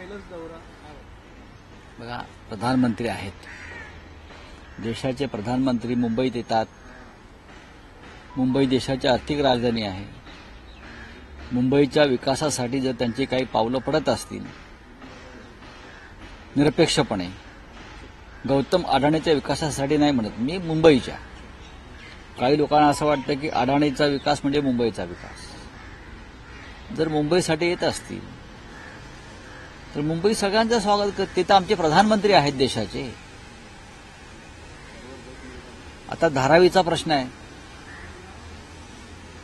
पहिलाच दौरा? बघा, प्रधानमंत्री आहेत, देशाचे प्रधानमंत्री मुंबईत येतात. मुंबई देशाची आर्थिक राजधानी आहे. मुंबईच्या विकासासाठी जर त्यांची काही पावलं पडत असतील निरपेक्षपणे, गौतम अडाणीच्या विकासासाठी नाही म्हणत मी, मुंबईच्या. काही लोकांना असं वाटतं की अडाणीचा विकास म्हणजे मुंबईचा विकास. जर मुंबईसाठी येत असतील तर मुंबई सगळ्यांचं स्वागत करते. तर आमचे प्रधानमंत्री आहेत देशाचे. आता धारावीचा प्रश्न आहे,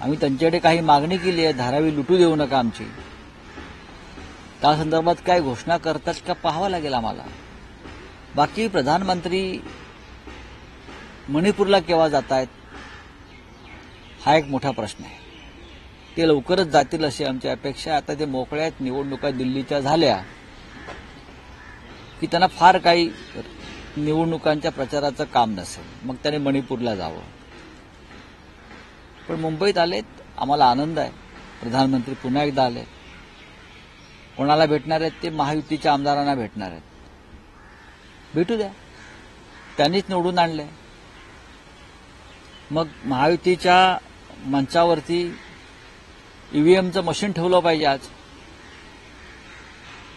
आम्ही त्यांच्याकडे काही मागणी केली आहे, धारावी लुटू देऊ नका आमची. त्या संदर्भात काय घोषणा करतात का पाहावं लागेल आम्हाला. बाकी प्रधानमंत्री मणिपूरला केव्हा जात आहेत हा एक मोठा प्रश्न आहे. ते लवकरच जातील अशी आमची अपेक्षा. आता ते मोकळ्यात, निवडणुका दिल्लीच्या झाल्या की त्यांना फार काही निवडणुकांच्या प्रचाराचं काम नसेल, मग त्याने मणिपूरला जावं. पण मुंबईत आलेत, आम्हाला आनंद आहे. प्रधानमंत्री पुन्हा एकदा आले. कोणाला भेटणार आहेत ते? महायुतीच्या आमदारांना भेटणार आहेत. भेटू द्या, त्यांनीच निवडून आणले. मग महायुतीच्या मंचावरती ईव्हीएमचं मशीन ठेवलं पाहिजे. आज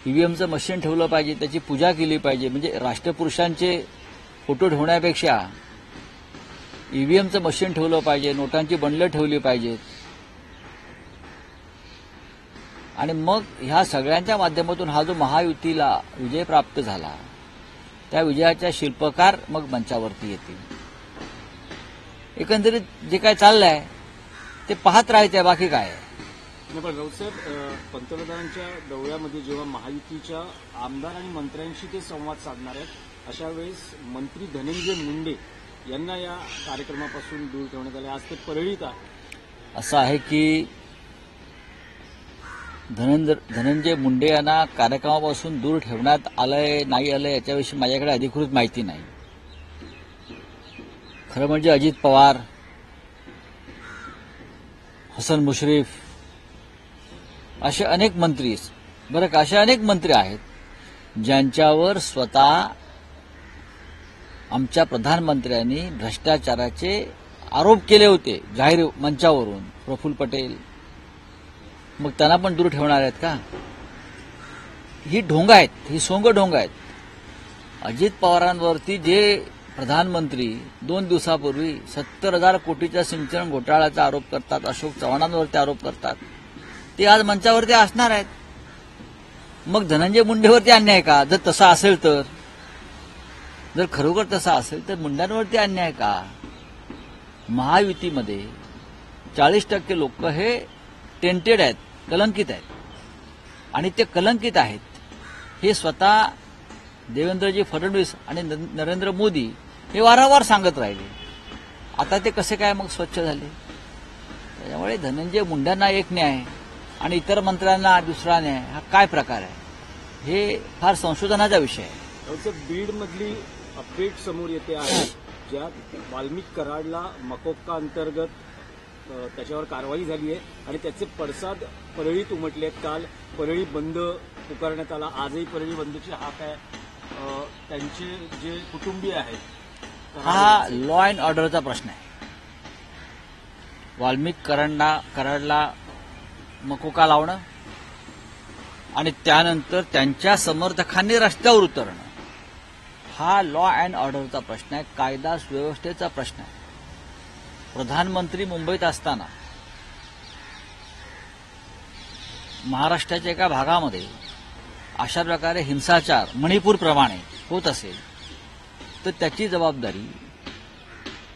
ईव्हीएमचं मशीन ठेवलं पाहिजे, त्याची पूजा केली पाहिजे. म्हणजे राष्ट्रपुरुषांचे फोटो ठेवण्यापेक्षा ईव्हीएमचं मशीन ठेवलं पाहिजे, नोटांची बंडलं ठेवली पाहिजेत. आणि मग ह्या सगळ्यांच्या माध्यमातून हा जो महायुतीला विजय प्राप्त झाला, त्या विजयाच्या शिल्पकार मग मंचावरती येतील. एकंदरीत जे काय चाललंय ते पाहत राहायचंय, बाकी काय आहे. पण राऊतसाहेब, पंतप्रधानांच्या दौऱ्यामध्ये जेव्हा महायुतीच्या आमदार आणि मंत्र्यांशी ते संवाद साधणार आहेत, अशा वेळेस मंत्री धनंजय मुंडे यांना या कार्यक्रमापासून दूर ठेवण्यात आले. आज ते परळीत आहे. असं आहे की धनंजय मुंडे यांना कार्यक्रमापासून दूर ठेवण्यात आलंय नाही आलंय याच्याविषयी माझ्याकडे अधिकृत माहिती नाही. खरं म्हणजे अजित पवार, हसन मुश्रीफ असे अनेक मंत्री, बरं का, असे अनेक मंत्री आहेत ज्यांच्यावर स्वतः आमच्या प्रधानमंत्र्यांनी भ्रष्टाचाराचे आरोप केले होते जाहीर मंचावरून. प्रफुल्ल पटेल, मग त्यांना पण दूर ठेवणार आहेत का? ही ढोंग आहेत, ही सोंग ढोंग आहेत. अजित पवारांवरती जे प्रधानमंत्री 2 दिवसापूर्वी 70,000 कोटीच्या सिंचन घोटाळ्याचा आरोप करतात, अशोक चव्हाणांवरती आरोप करतात, ते आज मंचावरती असणार आहेत. मग धनंजय मुंडेवरती अन्याय का? जर तसा असेल तर, जर खरोखर तसा असेल तर मुंड्यांवरती अन्याय का? महायुतीमध्ये 40% लोक हे टेंटेड आहेत, कलंकित आहेत. आणि ते कलंकित आहेत हे स्वतः देवेंद्रजी फडणवीस आणि नरेंद्र मोदी हे वारंवार सांगत राहिले. आता ते कसे काय मग स्वच्छ झाले? त्याच्यामुळे धनंजय मुंड्यांना एक न्याय आणि इतर मंत्र्यांना दुसरा न्याय, हा काय प्रकार आहे? हे फार संशोधनाचा विषय आहे. बीडमधली अपडेट समोर येते आहे, ज्यात वाल्मिक कराडला मकोक्का अंतर्गत त्याच्यावर कारवाई झाली आहे आणि त्याचे पडसाद परळीत उमटले आहेत. काल परळी बंद पुकारण्यात आला, आजही परळी बंदची हाक आहे. त्यांचे जे कुटुंबीय आहेत, हा लॉ अँड ऑर्डरचा प्रश्न आहे. वाल्मिक कराडला मकोका लावणं आणि त्यानंतर त्यांच्या समर्थकांनी रस्त्यावर उतरणं, हा लॉ अँड ऑर्डरचा प्रश्न आहे, कायदा सुव्यवस्थेचा प्रश्न आहे. प्रधानमंत्री मुंबईत असताना महाराष्ट्राच्या एका भागामध्ये अशा प्रकारे हिंसाचार मणिपूरप्रमाणे होत असेल तर त्याची जबाबदारी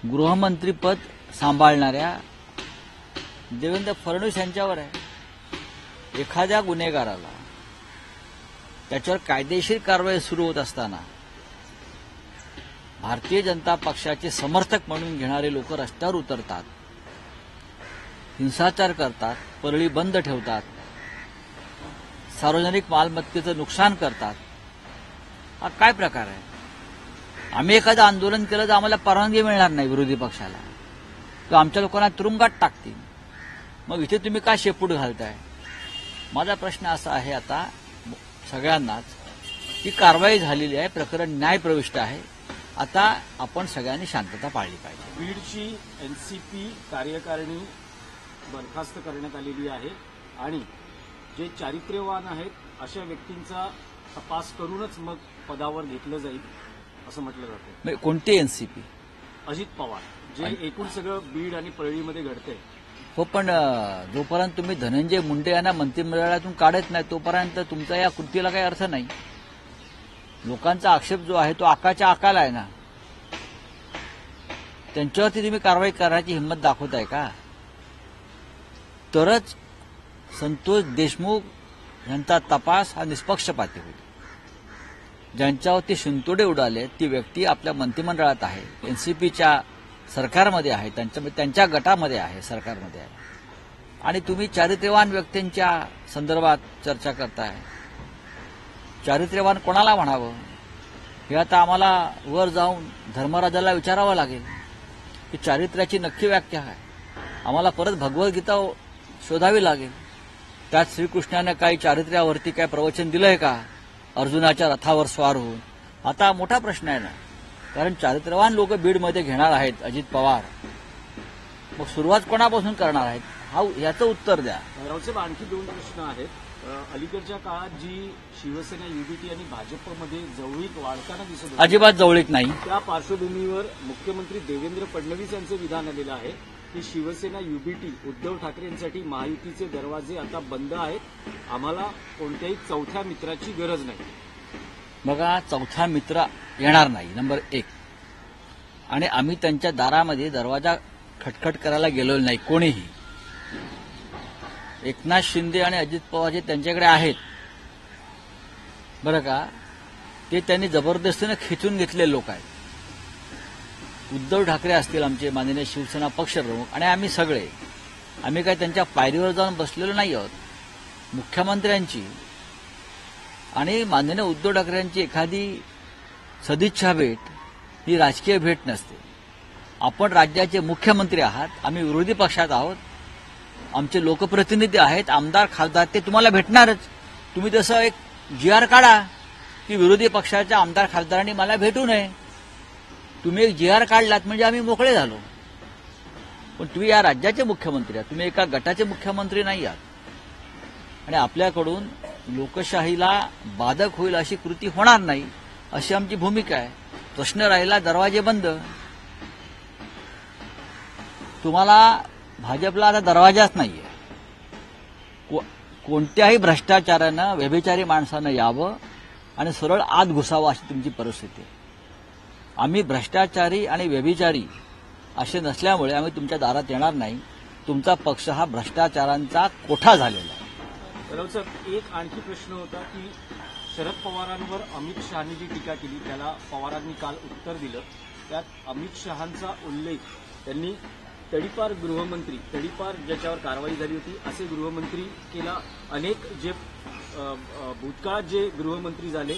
गृहमंत्रीपद सांभाळणाऱ्या देवेंद्र फडणवीस यांच्यावर आहे. एखाद्या गुन्हेगाराला त्याच्यावर कायदेशीर कारवाई सुरू होत असताना भारतीय जनता पक्षाचे समर्थक म्हणून घेणारे लोक रस्त्यावर उतरतात, हिंसाचार करतात, परळी बंद ठेवतात, सार्वजनिक मालमत्तेचं नुकसान करतात. हा काय प्रकार आहे? आम्ही एखादं आंदोलन केलं तर आम्हाला परवानगी मिळणार नाही विरोधी पक्षाला, तर आमच्या लोकांना तुरुंगात टाकतील. मग इथे तुम्ही काय शेपूट घालताय? माझा प्रश्न असा आहे आता सगळ्यांनाच ही कारवाई झालेली आहे, प्रकरण न्यायप्रविष्ट आहे. आता आपण सगळ्यांनी शांतता पाळली पाहिजे. बीडची एनसीपी कार्यकारिणी बरखास्त करण्यात आलेली आहे आणि जे चारित्र्यवान आहेत अशा व्यक्तींचा तपास करूनच मग पदावर घेतलं जाईल असं म्हटलं जातं. म्हणजे कोणती एनसीपी? अजित पवार, जे एकूण सगळं बीड आणि परळीमध्ये घडतंय. हो, पण जोपर्यंत तुम्ही धनंजय मुंडे यांना मंत्रिमंडळातून काढत नाही तोपर्यंत तुमचा या कृतीला काही अर्थ नाही. लोकांचा आक्षेप जो आहे तो आकाच्या आकाला आहे ना. त्यांच्यावरती तुम्ही कारवाई करण्याची हिंमत दाखवताय का? तरच संतोष देशमुख यांचा तपास हा निष्पक्षपाती होईल. ज्यांच्यावरती शिंतोडे उडाले ती व्यक्ती आपल्या मंत्रिमंडळात आहे, एनसीपीच्या सरकारमध्ये आहे, त्यांच्या गटामध्ये आहे, सरकारमध्ये आहे, आणि तुम्ही चारित्र्यवान व्यक्तींच्या संदर्भात चर्चा करताय. चारित्र्यवान कोणाला म्हणावं हे आता आम्हाला वर जाऊन धर्मराजाला विचारावं लागेल की चारित्र्याची नक्की व्याख्या आहे. आम्हाला परत भगवद्गीता शोधावी लागेल. त्यात श्रीकृष्णाने काही चारित्र्यावरती काय प्रवचन दिलंय का अर्जुनाच्या रथावर स्वार होऊन? आता मोठा प्रश्न आहे ना, कारण चारित्र्यवान लोक बीडमध्ये घेणार आहेत अजित पवार. मग सुरुवात कोणापासून करणार आहेत याचं उत्तर द्या. रावसाहेब, आणखी 2 प्रश्न आहेत. अलीकडच्या काळात जी शिवसेना युबीटी आणि भाजपमध्ये जवळीक वाढताना दिसत होती, अजिबात जवळीक नाही. त्या पार्श्वभूमीवर मुख्यमंत्री देवेंद्र फडणवीस यांचं विधान आलेलं आहे की शिवसेना युबीटी उद्धव ठाकरे यांसाठी महायुतीचे दरवाजे आता बंद आहेत, आम्हाला कोणत्याही चौथ्या मित्राची गरज नाही. बघा, चौथा मित्र येणार नाही, नंबर 1. आणि आम्ही त्यांच्या दारामध्ये दरवाजा खटखट करायला गेलो नाही कोणीही. एकनाथ शिंदे आणि अजित पवार जे त्यांच्याकडे आहेत बरं का, ते त्यांनी जबरदस्तीने खेचून घेतलेले लोक आहेत. उद्धव ठाकरे असतील आमचे माननीय शिवसेना पक्षप्रमुख आणि आम्ही सगळे, आम्ही काय त्यांच्या पायरीवर जाऊन बसलेलो नाही आहोत. मुख्यमंत्र्यांची आणि माननीय उद्धव ठाकरेंची एखादी सदिच्छा भेट ही राजकीय भेट नसते. आपण राज्याचे मुख्यमंत्री आहात, आम्ही विरोधी पक्षात आहोत, आमचे लोकप्रतिनिधी आहेत, आमदार खासदार, ते तुम्हाला भेटणारच. तुम्ही तसं एक GR काढा की विरोधी पक्षाच्या आमदार खासदारांनी मला भेटू नये. तुम्ही एक GR काढलात म्हणजे आम्ही मोकळे झालो. पण तुम्ही या राज्याचे मुख्यमंत्री आहात, तुम्ही एका गटाचे मुख्यमंत्री नाही आहात. आणि आपल्याकडून लोकशाहीला बाधक होईल अशी कृती होणार नाही अशी आमची भूमिका आहे. प्रश्न राहिला दरवाजे बंद. तुम्हाला भाजपला आता दरवाजाच नाहीये. कोणत्याही भ्रष्टाचारानं व्यभिचारी माणसानं यावं आणि सरळ आत घुसावं अशी तुमची परिस्थिती आहे. आम्ही भ्रष्टाचारी आणि व्यभिचारी असे नसल्यामुळे आम्ही तुमच्या दारात येणार नाही. तुमचा पक्ष हा भ्रष्टाचारांचा कोठा झालेला आहे. रावसाहेब, एक आणखी प्रश्न होता की शरद पवारांवर अमित शहानी जी टीका केली त्याला पवारांनी काल उत्तर दिलं. त्यात अमित शहांचा उल्लेख त्यांनी तडीपार गृहमंत्री, तडीपार ज्याच्यावर कारवाई झाली होती असे गृहमंत्री केला. अनेक जे भूतकाळात जे गृहमंत्री झाले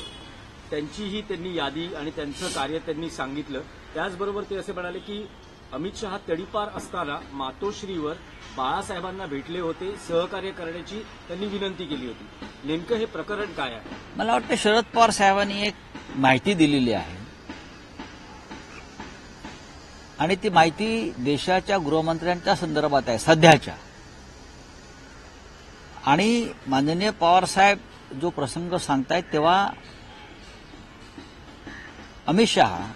त्यांचीही त्यांनी यादी आणि त्यांचं कार्य त्यांनी सांगितलं. त्याचबरोबर ते असे म्हणाले की अमित शहा तडीपार असताना मातोश्रीवर बाळासाहेबांना भेटले होते, सहकार्य करण्याची त्यांनी विनंती केली होती. नेमकं हे प्रकरण काय आहे? मला वाटतं शरद पवार साहेबांनी एक माहिती दिलेली आहे आणि ती माहिती देशाच्या गृहमंत्र्यांच्या संदर्भात आहे सध्याच्या. आणि माननीय पवार साहेब जो प्रसंग सांगतायत तेव्हा अमित शहा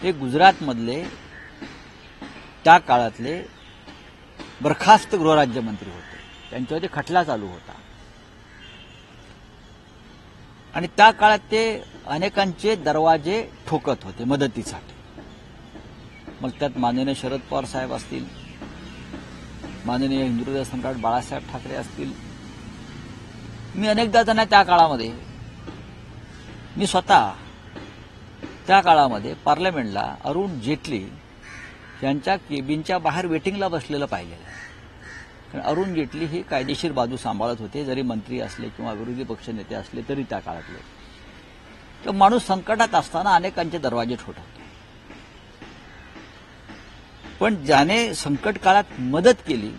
हे गुजरातमधले त्या काळातले बरखास्त गृहराज्यमंत्री होते. त्यांच्यावरती खटला चालू होता आणि त्या काळात ते अनेकांचे दरवाजे ठोकत होते मदतीसाठी. मग त्यात माननीय शरद पवार साहेब असतील, माननीय हिंदुहृदय सम्राट बाळासाहेब ठाकरे असतील. मी अनेकदा त्यांना त्या काळामध्ये, मी स्वतः त्या काळामध्ये पार्लमेंटला अरुण जेटली यांच्या केबिनच्या बाहेर वेटिंगला बसलेलं पाहिलेलं आहे. कारण अरुण जेटली हे कायदेशीर बाजू सांभाळत होते, जरी मंत्री असले किंवा विरोधी पक्ष नेते असले तरी त्या काळातले. तर माणूस संकटात असताना अनेकांचे दरवाजे ठोठावतो. पण ज्याने संकट काळात मदत केली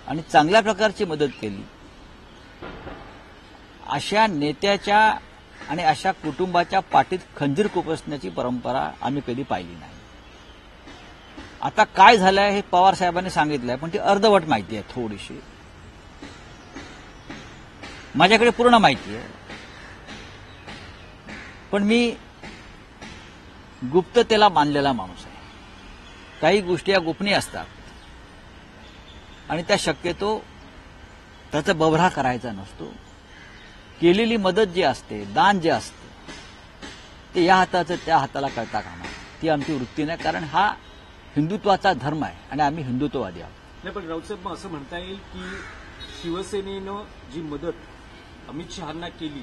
आणि चांगल्या प्रकारची मदत केली अशा नेत्याच्या आणि अशा कुटुंबाच्या पाठीत खंजीर खुपसण्याची परंपरा आम्ही कधी पाहिली नाही. आता काय झालंय हे पवार साहेबांनी सांगितलंय, पण ती अर्धवट माहिती आहे थोडीशी. माझ्याकडे पूर्ण माहिती आहे, पण मी गुप्ततेला मानलेला माणूस आहे. काही गोष्टी या गोपनीय असतात आणि त्या शक्यतो त्याचा बभरा करायचा नसतो. केलेली मदत जी असते, दान जे असते, ते या हाताचं त्या हाताला कळता कामा. ती आमची वृत्ती नाही, कारण हा हिंदुत्वाचा धर्म आहे आणि आम्ही हिंदुत्ववादी आहोत. नाही, पण राऊतसाहेब मग असं म्हणता येईल की शिवसेनेनं जी मदत अमित शहांना केली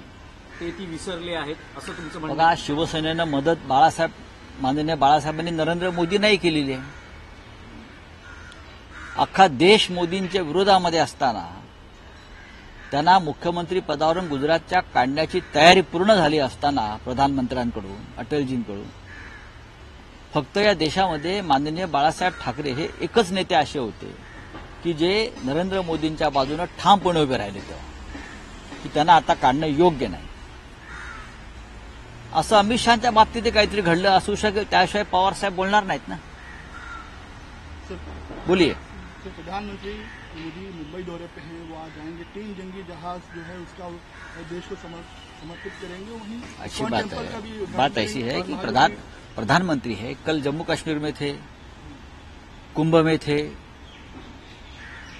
ते ती विसरले आहेत असं तुमचं म्हणणं बघा, शिवसेनेनं मदत माननीय बाळासाहेबांनी नरेंद्र मोदी नाही केलेली आहे. अख्खा देश मोदींच्या विरोधामध्ये असताना त्यांना मुख्यमंत्री पदावरून गुजरातच्या काढण्याची तयारी पूर्ण झाली असताना प्रधानमंत्र्यांकडून, अटलजींकडून, फक्त या देशामध्ये माननीय बाळासाहेब ठाकरे हे एकच नेते असे होते की जे नरेंद्र मोदींच्या बाजूने ठामपणे उभे राहिले, तेव्हा की त्यांना आता काढणं योग्य नाही. असं अमित शहाच्या बाबतीत काहीतरी घडलं असू शकेल, त्याशिवाय पवार साहेब बोलणार नाहीत ना. बोलिए. प्रधानमंत्री मोदी मुंबई दौरे पे हैं, वो आ जाएंगे. 3 जंगी जहाज जो है उसका देश को समर्पित करेंगे. वहीं अच्छी बात है. बात ऐसी है कि प्रधानमंत्री है, कल जम्मू कश्मीर में थे, कुंभ में थे,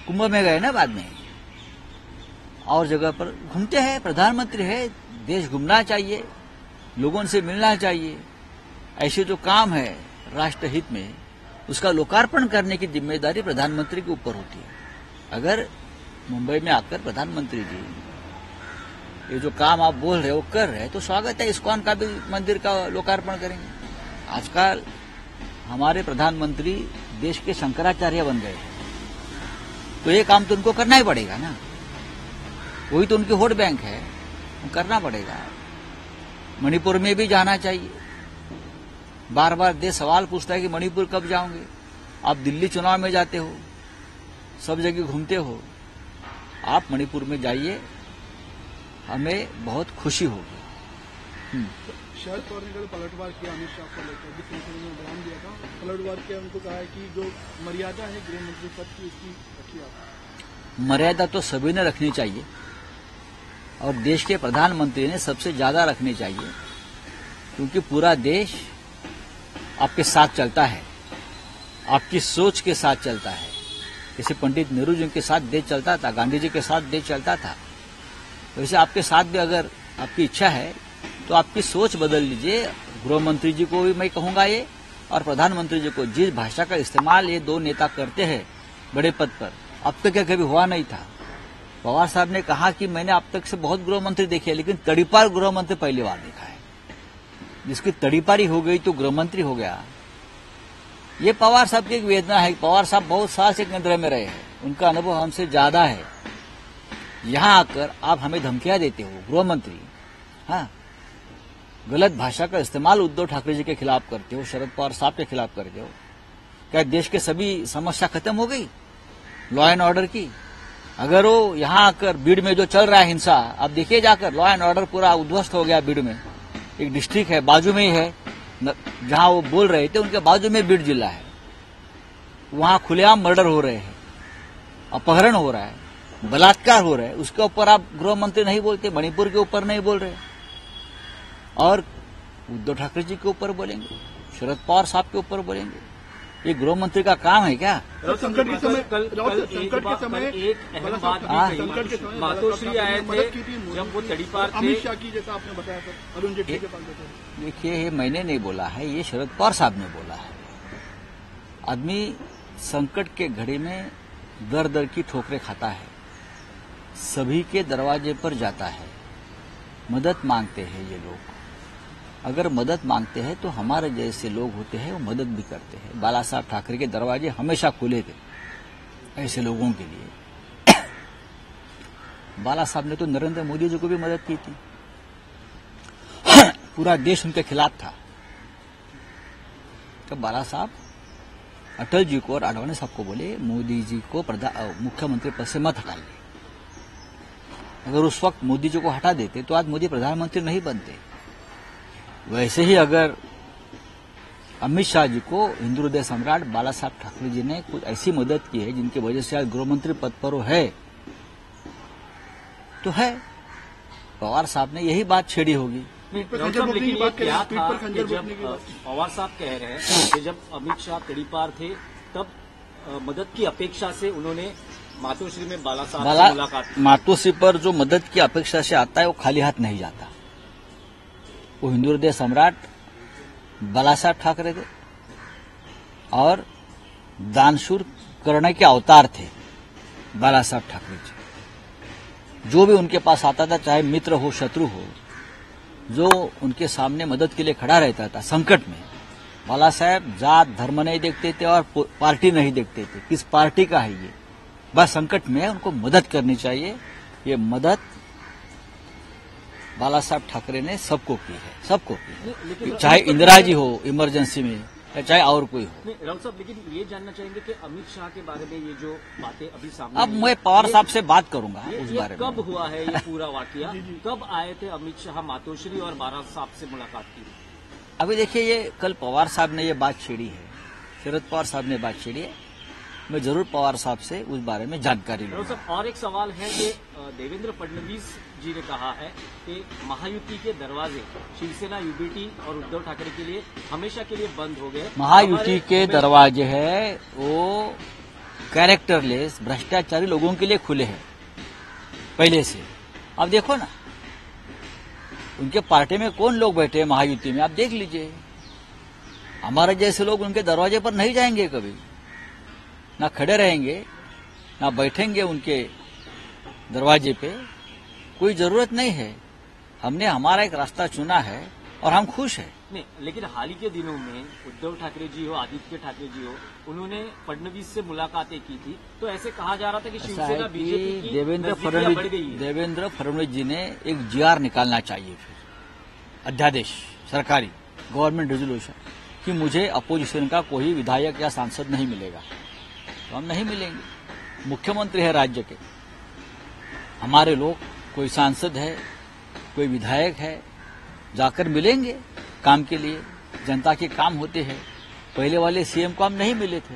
कुंभ में गए ना बाद में, और जगह पर घूमते हैं. प्रधानमंत्री है, देश घूमना चाहिए, लोगों से मिलना चाहिए. ऐसे जो काम है राष्ट्रहित में, उसका लोकार्पण करने की जिम्मेदारी प्रधानमंत्री के ऊपर होती है. अगर मुंबई में आकर प्रधानमंत्री जी ये जो काम आप बोल रहे हो कर रहे हैं, तो स्वागत है. इस्कॉन का भी मंदिर का लोकार्पण करेंगे. आजकल हमारे प्रधानमंत्री देश के शंकराचार्य बन गए हैं, तो ये काम तो उनको करना ही पड़ेगा ना. वही तो उनकी वोट बैंक है, करना पड़ेगा. मणिपुर में भी जाना चाहिए. बार बार देश सवाल पूछता है कि मणिपुर कब जाओगे. आप दिल्ली चुनाव में जाते हो, सब जगह घूमते हो, आप मणिपुर में जाइए, हमें बहुत खुशी होगी. शरद पवार ने कल पलटवार किया अमित शाह को लेकर, भी संसद में बयान दिया था. पलटवार किया, उनको कहा है कि जो मर्यादा है गृह मंत्री पद की, उसकी रखिए आप. मर्यादा तो सभी ने रखनी चाहिए और देश के प्रधानमंत्री ने सबसे ज्यादा रखनी चाहिए, क्योंकि पूरा देश आपके साथ चलता है, आपकी सोच के साथ चलता है. जैसे पंडित नेहरू जी के साथ देश चलता था, गांधी जी के साथ देश चलता था, वैसे आपके साथ भी अगर आपकी इच्छा है तो आपकी सोच बदल लीजिए. गृह मंत्री जी को भी मैं कहूंगा ये, और प्रधानमंत्री जी को, जिस भाषा का इस्तेमाल ये दो नेता करते हैं बड़े पद पर, अब तक क्या कभी हुआ नहीं था. पवार साहब ने कहा कि मैंने अब तक से बहुत गृह मंत्री देखे, लेकिन तड़ीपार गृह मंत्री पहली बार देखा है. जिसकी तड़ीपारी हो गई तो गृह मंत्री हो गया. ये पवार साहब की एक वेदना है. पवार साहब बहुत साल से केंद्र में रहे हैं, उनका अनुभव हमसे ज्यादा है. यहां आकर आप हमें धमकियां देते हो, गृह मंत्री, हाँ, गलत भाषा का इस्तेमाल उद्धव ठाकरे जी के खिलाफ करते हो, शरद पवार साहब के खिलाफ करते हो. क्या देश के सभी समस्या खत्म हो गई लॉ एंड ऑर्डर की? अगर वो यहां आकर बीड़ में जो चल रहा है हिंसा, आप देखिए जाकर, लॉ एंड ऑर्डर पूरा उद्ध्वस्त हो गया. बीड़ में एक डिस्ट्रिक्ट है, बाजू में ही है, जहां वो बोल रहे थे उनके बाजू में बीड़ जिला है. वहां खुलेआम मर्डर हो रहे हैं, अपहरण हो रहा है, बलात्कार हो रहा है. उसके ऊपर आप गृह मंत्री नहीं बोलते, मणिपुर के ऊपर नहीं बोल रहे, और उद्धव ठाकरे जी के ऊपर बोलेंगे, शरद पवार साहब के ऊपर बोलेंगे. ये गृह मंत्री का काम है क्या? संकट के समय एक अहम बात संकट के समय मातोश्री आए थे जब वो तड़ीपार थे. अमित शाह की, जैसा आपने बताया था, अरुण जेटली के पास बैठे. देखिए, ये मैंने नहीं बोला है, ये शरद पवार साहब ने बोला है. आदमी संकट के घड़ी में दर दर की ठोकरें खाता है, सभी के दरवाजे पर जाता है, मदद मांगते हैं ये लोग. अगर मदद मांगते हैं तो हमारे जैसे लोग होते हैं वो मदद भी करते हैं. बाला साहब ठाकरे के दरवाजे हमेशा खुले थे ऐसे लोगों के लिए. बाला साहब ने तो नरेंद्र मोदी जी को भी मदद की थी. पूरा देश उनके खिलाफ था. तो बाला साहब अटल जी को और आडवाणी साहब को बोले, मोदी जी को मुख्यमंत्री पद से मत हटाइए, अगर उस वक्त मोदी जी को हटा देते तो आज मोदी प्रधानमंत्री नहीं बनते। वैसे ही अगर अमित शाह जी को हिंदू हृदय सम्राट बाला साहब ठाकरे जी ने कुछ ऐसी मदद की है जिनकी वजह से आज गृहमंत्री पद पर वो है, तो है। पवार साहब ने यही बात छेड़ी होगी। लेकिन ये क्या था कि जब पवार साहब कह रहे हैं कि जब अमित शाह तड़ीपार थे तब मदद की अपेक्षा से उन्होंने मातोश्री में बाला साहब से मुलाकात की। मातोश्री पर जो मदद की अपेक्षा से आता है वो खाली हाथ नहीं जाता। वो हिंदू हृदय सम्राट बाला साहब ठाकरे थे और दानशूर करने के अवतार थे बाला साहब ठाकरे जी। जो भी उनके पास आता था, चाहे मित्र हो शत्रु हो, जो उनके सामने मदद के लिए खड़ा रहता था संकट में, बाला साहब जात धर्म नहीं देखते थे और पार्टी नहीं देखते थे, किस पार्टी का है ये, बस संकट में उनको मदद करनी चाहिए। ये मदद बाला साहब ठाकरे ने सबको की है, सबको की, चाहे इंदिरा जी हो इमरजेंसी में या चाहे और कोई हो। राउत साहब, लेकिन ये जानना चाहेंगे कि अमित शाह के बारे में ये जो बातें अभी सामने अब मैं पवार साहब से बात करूंगा उस बारे में। कब हुआ है ये पूरा वाकया? कब आए थे अमित शाह मातोश्री और बाला साहब से मुलाकात की? अभी देखिए, ये कल पवार साहब ने ये बात छेड़ी है, शरद पवार साहब ने बात छेड़ी है। मैं जरूर पवार साहब से उस बारे में जानकारी लूंगा। और एक सवाल है कि देवेंद्र फडणवीस जी ने कहा है कि महायुति के दरवाजे शिवसेना, यूबीटी और उद्धव ठाकरे के लिए हमेशा के लिए बंद हो गए। महायुति के दरवाजे है वो कैरेक्टरलेस भ्रष्टाचारी लोगों के लिए खुले हैं पहले से। अब देखो ना, उनके पार्टी में कौन लोग बैठे हैं महायुति में, आप देख लीजिए। हमारे जैसे लोग उनके दरवाजे पर नहीं जाएंगे कभी, ना खड़े रहेंगे ना बैठेंगे उनके दरवाजे पे। कोई जरूरत नहीं है। हमने हमारा एक रास्ता चुना है और हम खुश हैं। नहीं, लेकिन हाल ही के दिनों में उद्धव ठाकरे जी हो, आदित्य ठाकरे जी हो, उन्होंने फडणवीस से मुलाकातें की थी, तो ऐसे कहा जा रहा था कि शिवसेना बीजेपी की नजदीकियां बढ़ गई है। देवेंद्र फडणवीस जी ने एक जीआर निकालना चाहिए, फिर अध्यादेश सरकारी गवर्नमेंट रेजोल्यूशन कि मुझे अपोजिशन का कोई विधायक या सांसद नहीं मिलेगा, तो हम नहीं मिलेंगे। मुख्यमंत्री है राज्य के, हमारे लोग, कोई सांसद है, कोई विधायक है, जाकर मिलेंगे काम के लिए। जनता के काम होते हैं। पहले वाले सीएम को हम नहीं मिले थे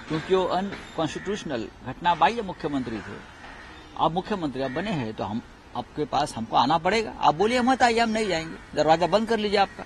क्योंकि वो अनकॉन्स्टिट्यूशनल घटना बाह्य मुख्यमंत्री थे। आप मुख्यमंत्री आप बने हैं तो हम आपके पास हमको आना पड़ेगा। आप बोलिए मत आइए, हम नहीं जाएंगे, दरवाजा बंद कर लीजिए आपका।